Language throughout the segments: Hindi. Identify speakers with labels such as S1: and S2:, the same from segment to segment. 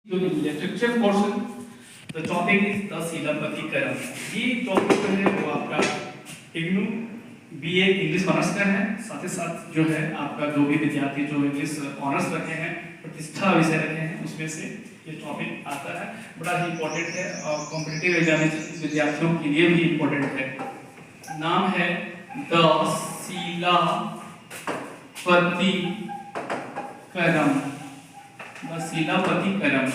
S1: जो literature portion the topic is the Silappatikaram. ये टॉपिक जो है वो आपका इग्नू बीए इंग्लिश ऑनर्स का है। साथ ही साथ जो है आपका जो भी विद्यार्थी जो इंग्लिश ऑनर्स रखे हैं, प्रतिष्ठा विषय रखे हैं, उसमें से ये टॉपिक आता है। बड़ा ही इंपॉर्टेंट है और कॉम्पिटिटिव एग्जामिनेशन विद्यार्थियों के लिए भी इंपॉर्टेंट है। नाम है द शीलापतिकरण।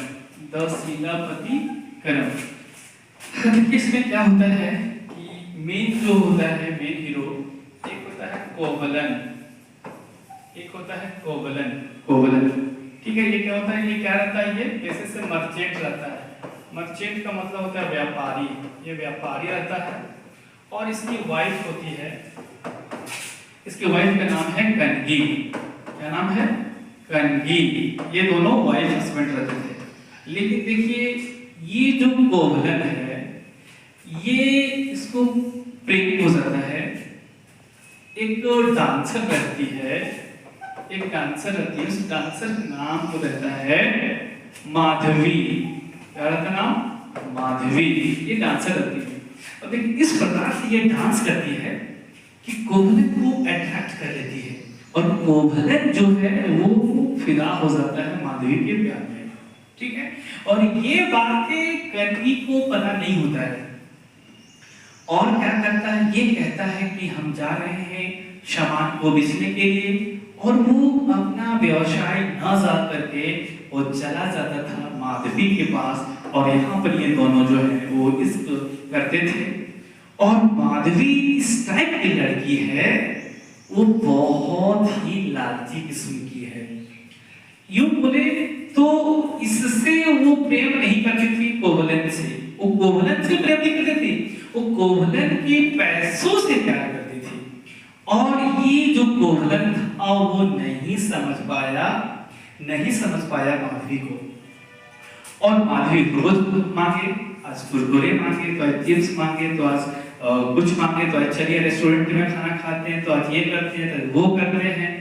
S1: द शीलापतिकरण। देखिए इसमें क्या होता है कि मेन जो होता है, मेन हीरो एक होता है कोवलन, एक होता है कोवलन। ठीक है, ये क्या होता है, ये क्या रहता है, ये पैसे से मर्चेंट रहता है। मर्चेंट का मतलब होता है व्यापारी, ये व्यापारी रहता है। और इसकी वाइफ होती है, इसकी वाइफ का नाम है कनगी। क्या नाम है? कनगी। ये दोनों वाइफ हस्बैंड रहते थे। लेकिन देखिए ये जो कोवलन है, ये इसको प्रेम हो जाता है। एक डांसर रहती है, एक डांसर रहती है, उस डांसर का नाम तो रहता है माधवी। क्या रहता नाम? माधवी। ये डांसर रहती है और देखिए इस प्रकार से ये डांस करती है कि कोवलन को अट्रैक्ट कर लेती है और कोवलन जो है वो फिदा हो जाता है माधवी के प्यार में। ठीक है, और ये बातें कनगी को पता नहीं होता है और क्या करता है, ये कहता है कि हम जा रहे हैं सामान को बेचने के लिए, और वो अपना व्यवसाय न जा करके वो चला जाता था माधवी के पास। और यहाँ पर ये दोनों जो है वो इश्क करते थे। और माधवी इस टाइप की लड़की है, वो बहुत ही लालची किस्म की है। यूं बोले तो इससे वो प्रेम नहीं करती थी कोवलन से, वो कोवलन से प्रेम नहीं करती थी, वो कोवलन के पैसों से प्यार करती थी। और ये जो कोवलन था वो नहीं समझ पाया माधवी को। और माधवी रोज मांगे, आज कुरकुरे मांगे तो आज चिप्स मांगे तो आज कुछ मांगे तो आज चलिए रेस्टोरेंट में खाना खाते हैं तो आज ये करते हैं तो वो करते हैं।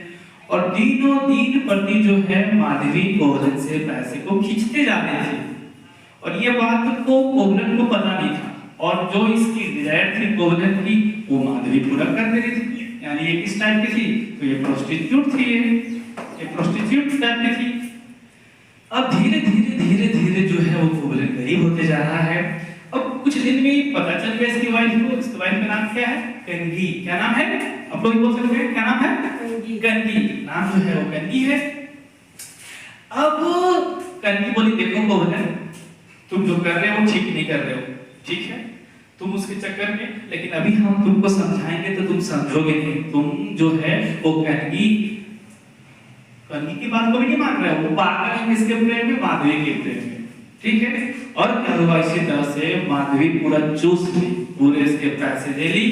S1: और दिनों दिन प्रति जो है माधवी कोवलन से पैसे को खींचते जा रहे थे और ये बात को कोवलन को पता नहीं था। और जो इसकी डिजायर थी कोवलन की वो माधवी पूरा कर दे रही थी। यानी ये किस टाइप की थी? तो ये प्रोस्टिट्यूट थी, ये प्रोस्टिट्यूट टाइप की थी। अब धीरे धीरे जो है वो कोवलन गरीब होते जा रहा है। अब कुछ दिन में पता चल गया इसकी वाइफ को, इसकी वाइफ का नाम क्या है? कनगी। क्या नाम है? आप लोग बोल सकते हैं क्या नाम है? कनगी। नाम जो है वो कनगी है। अब कनगी बोली देखो कोवलन, तुम जो कर रहे हो ठीक नहीं कर रहे हो, ठीक है तुम उसके चक्कर में, लेकिन अभी हम तुमको समझाएंगे तो तुम समझोगे नहीं। तुम जो है वो कनगी की बात को भी नहीं मान रहे हो, वो पागल है किसके प्रेम में? माधवी के प्रेम में। ठीक है, और क्या हुआ, इसी तरह से माधवी पूरा चूस ली, पूरे इसके पैसे ले ली।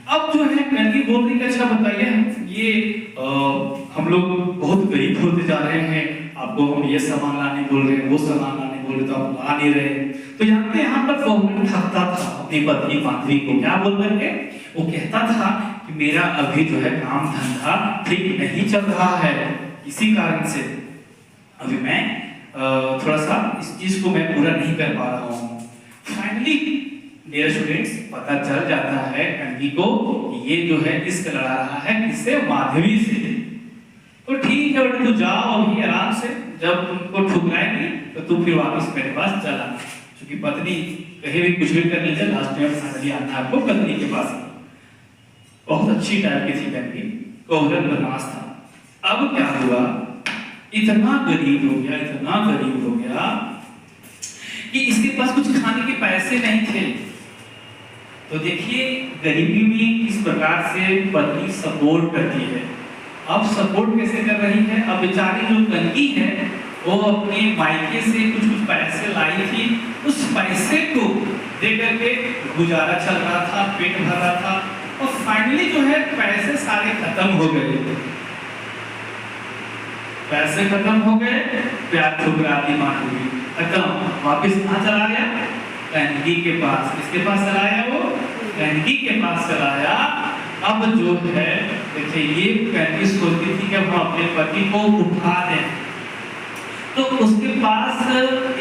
S1: अब जो है कनगी बोल रही है अच्छा बताइए ये हम लोग बहुत गरीब होते जा रहे हैं, आपको हम ये सामान लाने बोल रहे हैं, वो सामान लाने बोल रहे तो आप ला नहीं रहे। तो यहाँ पर कोवलन ठगता था अपनी पत्नी माधवी को। क्या बोल करके? वो कहता था कि मेरा अभी जो है काम धंधा ठीक नहीं चल रहा है, इसी कारण से अभी मैं थोड़ा सा इस चीज को मैं पूरा नहीं कर पा रहा हूँ। फाइनली डियर स्टूडेंट्स पता चल जाता है कनगी को कि ये जो है इश्क लड़ा रहा है किससे? माधवी से। तो ठीक है बेटा तू जाओ अभी आराम से, जब तुमको ठुकराएंगी तो तू फिर वापस मेरे पास चला। क्योंकि पत्नी कहीं भी कुछ भी कर लीजिए, लास्ट में फाइनली आना आपको पत्नी के पास। बहुत अच्छी टाइप की थी कनगी, कोवलन बदमाश था। अब क्या हुआ, इतना गरीब हो गया कि इसके पास कुछ खाने के पैसे नहीं थे। तो देखिए गरीबी में किस प्रकार से पत्नी सपोर्ट करती है। अब सपोर्ट कैसे कर रही है? अब बेचारी जो कनगी है वो अपने मायके से कुछ पैसे लाई थी, उस पैसे को दे करके गुजारा चल रहा था, पेट भर रहा था। और फाइनली जो है पैसे सारे खत्म हो गए, पैसे खत्म हो गए, प्यार ठुकराती माधवी खत्म। वापस कहाँ चला गया? कनगी के पास। किसके पास चला गया? वो कनगी के पास चला गया। अब जो है देखिए ये कनगी सोचती थी कि हम अपने पति को उठा दें, तो उसके पास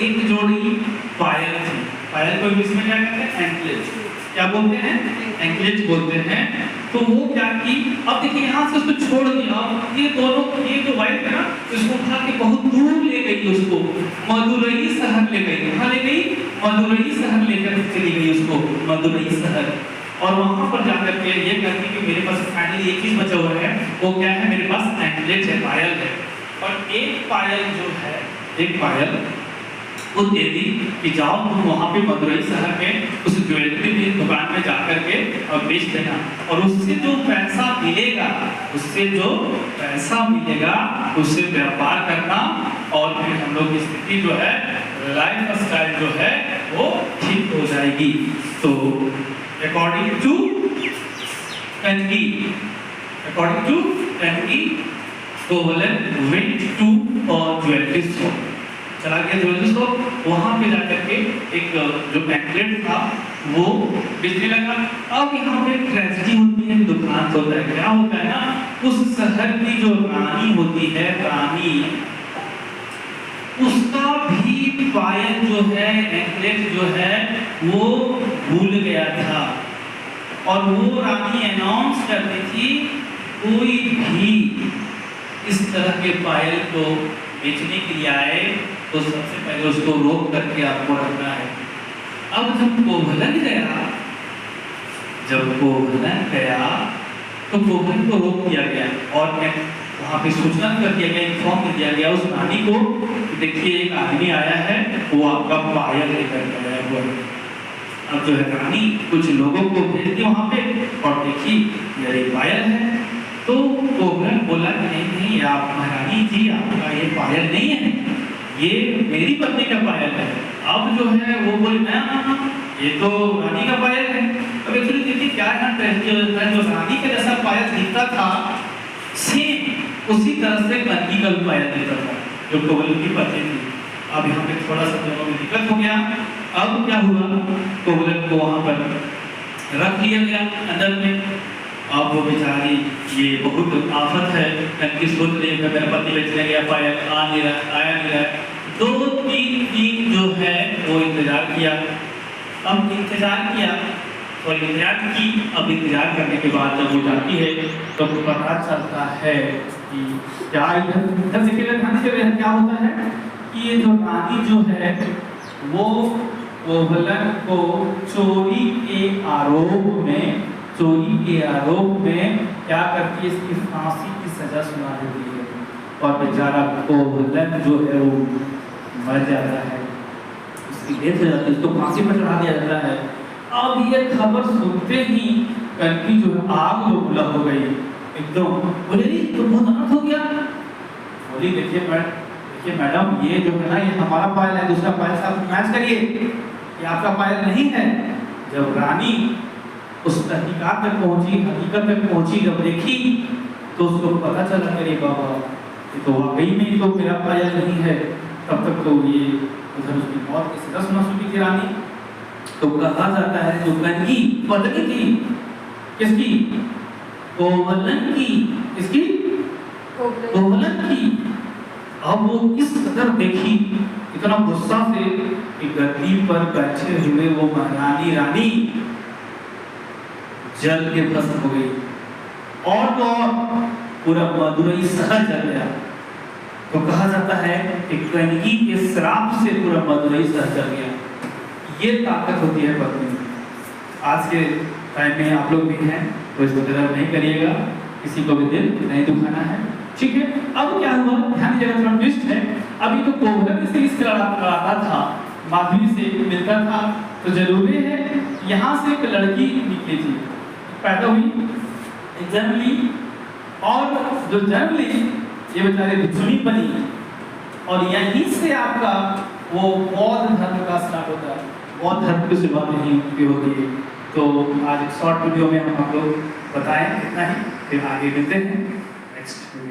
S1: एक जोड़ी पायल थी। पायल को इंग्लिश में क्या कहते हैं? एंकलेट। क्या बोलते हैं? एंकलेट बोलते हैं। तो वो क्या की, अब देखिए यहाँ से उसको छोड़ दिया, ये दोनों, ये जो वाइफ है ना, इसको उठा के बहुत दूर ले गई, उसको मदुरई शहर ले गई। कहाँ ले गई? मदुरई शहर लेकर चली गई उसको, मदुरई शहर। और वहां पर जाकर के ये कहती कि मेरे पास फाइनली एक चीज बचा हुआ है, वो क्या है? मेरे पास एंकलेट है, पायल है। और एक पायल जो है, एक पायल वो देती कि जाओ तुम वहाँ पे मदुरई शहर में उस ज्वेलरी की दुकान में जाकर के और बेच देना, और उससे जो पैसा मिलेगा, उससे जो पैसा मिलेगा उससे व्यापार करना, और फिर हम लोग की स्थिति जो है, लाइफ स्टाइल जो है वो ठीक हो जाएगी। तो according to Kannagi, according to Kannagi, Kovalan went to jewellery shop, चला गया ज्वेलरी शॉप। वहां पे जाकर के एक जो एंकलेट था वो बेचने लगा। अब यहाँ पे ट्रेजेडी होती है, दुखांत होता है। क्या होता है ना, उस शहर की जो रानी होती है, रानी, उसका भी पायल जो है, एंकलेट जो है वो भूल गया था। और वो रानी अनाउंस करती थी, कोई भी इस तरह के पायल को बेचने के लिए आए तो सबसे पहले उसको रोक करके आपको रखना है। अब जब कोवलन गया, जब कोवलन गया तो कोवलन को रोक दिया गया और वहाँ पे सूचना कर दिया गया, इन्फॉर्म कर दिया गया उस रानी को, देखिए एक आदमी आया है, वो आपका पायल लेकर गया हुआ है। अब जो है रानी कुछ लोगों को भेज दी वहाँ पे, और देखी ये पायल है। तो कोवलन बोला कि नहीं नहीं, आप महारानी जी, आपका ये पायल नहीं है, ये मेरी पत्नी का पायल है। अब जो है वो बोले ना, ये तो रानी का पायल है। अब एक्चुअली देखिए क्या है, जो रानी का जैसा पायल दिखता था, सेम उसी तरह से कनकी का भी पायल दिखता था, जो कोवलन की पत्नी थी। अब यहाँ पे थोड़ा सा दोनों में दिक्कत हो गया। अब क्या हुआ, कोवलन को वहाँ पर रख लिया गया अंदर में। अब वो बेचारी, ये बहुत आफत है, कनकी सोच रही है मेरा पति बेचने गया, पायल आ नहीं रहा, आया नहीं रहा। 2-3 दिन जो है वो इंतजार किया। अब इंतजार किया और इंतजार की। अब इंतजार करने के बाद जब वो जाती है तो पता चलता है कि क्या इधर देखिएगा, ध्यान से क्या होता है कि ये जो रानी जो है वो कोवलन को चोरी के आरोप में क्या करती है, इसकी फांसी की सजा सुना देती है। और बेचारा कोवलन जो है वो मर जाता है, उसकी डेथ हो जाती है, उसको फांसी पर चढ़ा दिया जाता है। अब ये खबर सुनते ही कनकी जो है आग बबूला हो गई एकदम। बोले तो बहुत अनर्थ हो गया। बोली देखिए मैडम, ये जो है ना, ये हमारा पायल है, दूसरा पायल से आप मैच करिए, ये आपका पायल नहीं है। जब रानी उस हकीकत तक पहुंची, जब देखी तो उसको पता चला, अरे बाबा ये तो वाकई में तो मेरा पायल नहीं है। तब तक तो ये उधर उसकी मौत की सजा सुना चुकी थी रानी। तो कहा जाता है जो कनकी पत्नी थी, किसकी? कोवलन की। किसकी? कोवलन की। अब वो किस कदर देखी, इतना गुस्सा से कि गद्दी पर बैठे हुए वो महारानी रानी जल के भस्म हो गई। और तो और पूरा मदुरई शहर जल गया। तो कहा जाता है कि कनकी के श्राप से पूरा मदुरई शहर जल गया। ये ताकत होती है पत्नी। आज के टाइम में आप लोग भी हैं तो इसको गलत नहीं करिएगा, किसी को भी दिल नहीं दुखाना है, ठीक है। अब क्या हुआ, ध्यान दीजिएगा, थोड़ा ट्विस्ट है। अभी तो कोवलन से इस लड़ाता था, माधुरी से मिलता था, तो जरूरी है यहाँ से एक लड़की निकली थी, पैदा हुई जनरली, और जो जनरली ये बेचारे भिक्षुणी बनी, और यहीं से आपका वो बौद्ध धर्म का स्टार्ट होता है। बौद्ध धर्म की शुरुआत यहीं की होती है। तो आज एक शॉर्ट वीडियो में हम आप लोग बताएं इतना ही, फिर आगे मिलते हैं नेक्स्ट वीडियो।